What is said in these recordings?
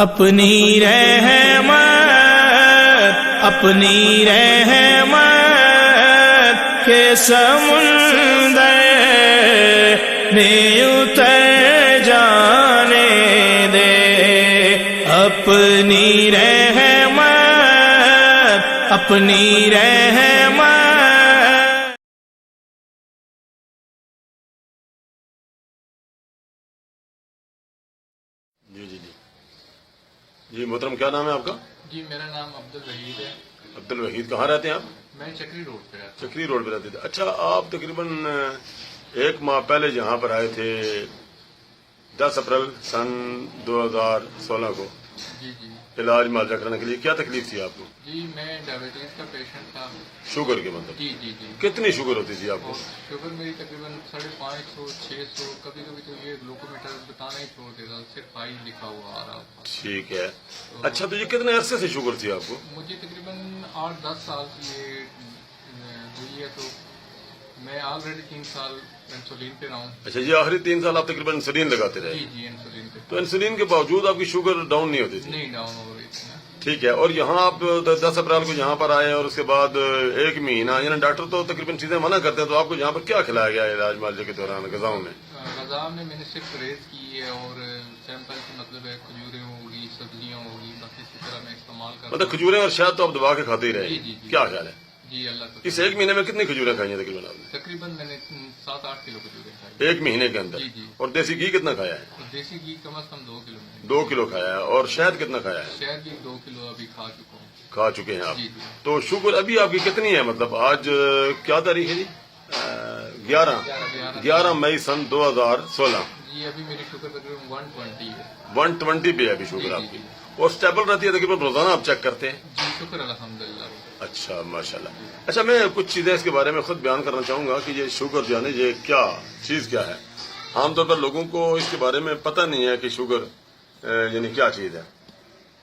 اپنی رحمت کے سمندر میں اتر جانے دے، اپنی رحمت جی محترم، کیا نام ہے آپ کا؟ جی میرا نام عبدالوحید ہے۔ عبدالوحید، کہاں رہتے ہیں آپ؟ میں چکری روڈ پہ رہتا چکری روڈ پہ رہتے تھے۔ اچھا، آپ تقریباً 1 ماہ پہلے یہاں پر آئے تھے 10 اپریل سن 2016 کو ہوں۔ جی جی علاج معالجہ کرانے کے لیے۔ کیا تکلیف تھی آپ کو؟ جی میں ڈائبٹیز کا پیشنٹ تھا۔ شوگر کے مطلب؟ جی جی جی۔ کتنی شوگر ہوتی تھی آپ کو؟ شوگر میری تقریباً 550 600، کبھی کبھی تو یہ گلوکومیٹر بتانا ہی چھوڑ دیتا، صرف ہائی لکھا ہوا آ رہا تھا۔ ٹھیک ہے۔ اچھا، تو یہ کتنے عرصے سے شوگر تھی آپ کو؟ مجھے تقریباً 8-10 سال کی یہ ہوئی ہے، تو میں آلریڈی 3 سال انسولین پہ رہا ہوں۔ اچھا، یہ آخری 3 سال آپ تقریباً انسولین لگاتے رہے؟ جی جی انسولین پہ۔ تو انسولین کے باوجود آپ کی شوگر ڈاؤن نہیں ہوتی تھی؟ نہیں ڈاؤن ہو رہی تھی نا۔ ٹھیک ہے۔ اور یہاں آپ 10 اپریل کو یہاں پر آئے اور اس کے بعد 1 مہینہ، یعنی ڈاکٹر تو تقریباً چیزیں منع کرتے ہیں، تو آپ کو یہاں پر کیا کھلایا گیا ہے علاج معالجے کے دوران غذاؤں میں؟ غذا میں نے صرف پرہیز کی ہے، اور سیمپل کی مطلب ہے کھجوریں ہوگی، سبزیاں ہوگی، بس اسی طرح میں استعمال کرتا ہوں۔ مطلب کھجوریں اور شہد تو آپ دبا کے کھاتے ہی رہے؟ جی جی جی۔ کیا خیال ہے؟ جی اللہ کا اس 1 مہینے میں کتنی کھجوریں کھائی ہیں تقریباً آپ نے؟ تقریباً میں نے 7-8 کلو کھجوریں کھائی۔ 1 مہینے کے اندر؟ جی جی۔ اور دیسی گھی کتنا کھایا ہے؟ اور دیسی گھی کم از کم 2 کلو میں۔ 2 کلو کھایا ہے۔ اور شہد کتنا کھایا ہے؟ شہد بھی 2 کلو ابھی کھا چکا ہوں۔ کھا چکے ہیں آپ؟ جی جی۔ تو شوگر ابھی آپ کی کتنی ہے؟ مطلب آج کیا تاریخ ہے جی؟ 11 مئی سن 2016۔ جی ابھی میری شوگر تقریباً 120 ہے۔ 120 پہ ہے ابھی شوگر جی آپ جی کی؟ جی۔ اور اسٹیبل رہتی ہے تقریباً روزانہ آپ چیک کرتے ہیں؟ جی شکر الحمدللہ۔ اچھا، ماشاءاللہ۔ اچھا، میں کچھ چیزیں اس کے بارے میں خود بیان کرنا چاہوں گا کہ یہ شوگر جو ہے نا، یہ کیا چیز کیا ہے؟ عام طور پر لوگوں کو اس کے بارے میں پتہ نہیں ہے کہ شوگر یعنی کیا چیز ہے۔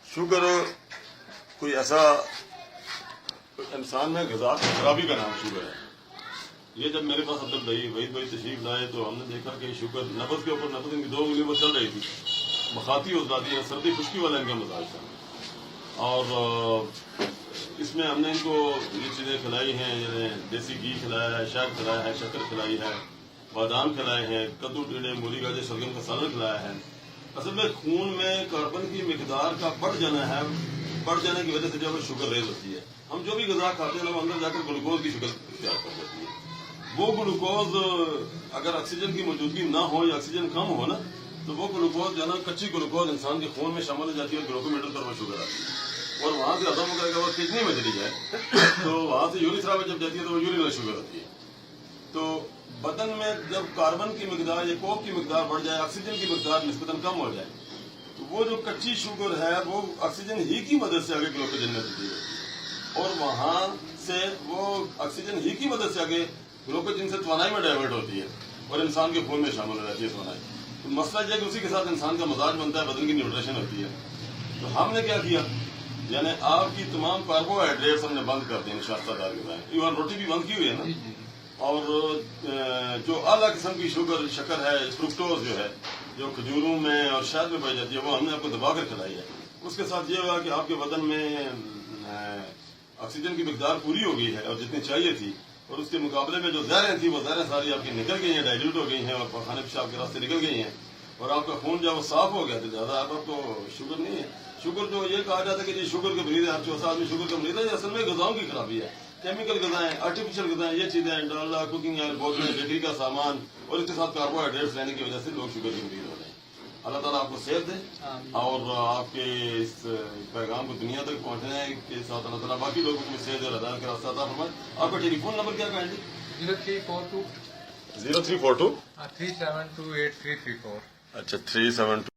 شوگر کوئی ایسا انسان میں غذا کی خرابی کا نام شوگر ہے۔ یہ جب میرے پاس عبدالوحید بھائی تشریف لائے تو ہم نے دیکھا کہ شوگر نبض کے اوپر نبض ان کی 2 انگلیوں پر چل رہی تھی، مخاطی ازلاتی ہے، سردی خشکی والا ان کا مزاج تھا۔ اور اس میں ہم نے ان کو یہ چیزیں کھلائی ہیں، یعنی دیسی گھی کھلایا ہے، شہد کھلایا ہے، شکر کھلائی ہے، بادام کھلائے ہیں، کدو ٹیڑے، مولی گاجر شلگم کا سالن کھلایا ہے۔ اصل میں خون میں کاربن کی مقدار کا بڑھ جانا ہے، بڑھ جانے کی وجہ سے جو ہے شوگر ریز ہوتی ہے۔ ہم جو بھی غذا کھاتے ہیں وہ اندر جا کر گلوکوز کی شکل اختیار کر لیتی ہے۔ وہ گلوکوز اگر آکسیجن کی موجودگی نہ ہو یا آکسیجن کم ہو نا، تو وہ گلوکوز جو ہے نا، کچی گلوکوز انسان کے خون میں شامل ہو جاتی ہے اور گلوکومیٹر پر وہ شوگر آتی ہے، اور وہاں سے ہضم ہو کر کے وہ کڈنی میں چلی جائے تو وہاں سے یورتھرا میں جب جاتی ہے تو وہ یورینل شوگر ہوتی ہے۔ تو بدن میں جب کاربن کی مقدار یا کوک کی مقدار بڑھ جائے، آکسیجن کی مقدار نسبتاً کم ہو جائے، تو وہ جو کچی شوگر ہے وہ آکسیجن ہی کی مدد سے آگے گلوکوجن میں تبدیل ہوتی ہے، اور وہاں سے وہ آکسیجن ہی کی مدد سے آگے گلوکوجن سے توانائی میں ڈائیورٹ ہوتی ہے اور انسان کے خون میں شامل ہو جاتی ہے توانائی۔ تو مسئلہ یہ ہے کہ اسی کے ساتھ انسان کا مزاج بنتا ہے، بدن کی نیوٹریشن ہوتی ہے۔ تو ہم نے کیا کیا، یعنی آپ کی تمام کاربوہائیڈریٹس ہم نے بند کر دی، نشاستہ دار غذائیں، ایون روٹی بھی بند کی ہوئی ہے نا۔ اور جو اعلیٰ قسم کی شکر ہے، فرکٹوز جو ہے، جو کھجوروں میں اور شہد میں پائی جاتی ہے، وہ ہم نے آپ کو دبا کر کھلائی ہے۔ اس کے ساتھ یہ ہوا کہ آپ کے بدن میں آکسیجن کی مقدار پوری ہو گئی ہے اور جتنی چاہیے تھی، اور اس کے مقابلے میں جو زہریں تھیں وہ زہریں ساری آپ کی نکل گئی ہیں، ڈائلیوٹ ہو گئی ہیں، اور پخانے پیشاب کے راستے نکل گئی ہیں، اور آپ کا خون جو وہ صاف ہو گیا، تو زیادہ آپ کو شوگر نہیں ہے۔ شوگر جو یہ کہا جاتا ہے کہ یہ شوگر کا مریض ہے، ہر چوتھا آدمی شوگر کا مریض ہے، یہ اصل میں غذاؤں کی خرابی ہے۔ کیمیکل غذائیں، آرٹیفیشل غذائیں، یہ چیزیں ڈالڈا، کوکنگ آئل، بوتلیں، بیکری کا سامان، اور اس کے ساتھ کاربوہائیڈریٹس لینے کی وجہ سے لوگ شوگر کے مریض ہو رہے ہیں۔ اللہ تعالیٰ آپ کو صحت دے اور آپ کے اس پیغام کو دنیا تک پہنچنے کے ساتھ اللہ تعالیٰ باقی لوگوں کو صحت اور ہدایت کا راستہ عطا فرمائے۔ آپ کا ٹیلی فون نمبر کیا کہیں گے؟ 0342 0342 3728334۔ اچھا 372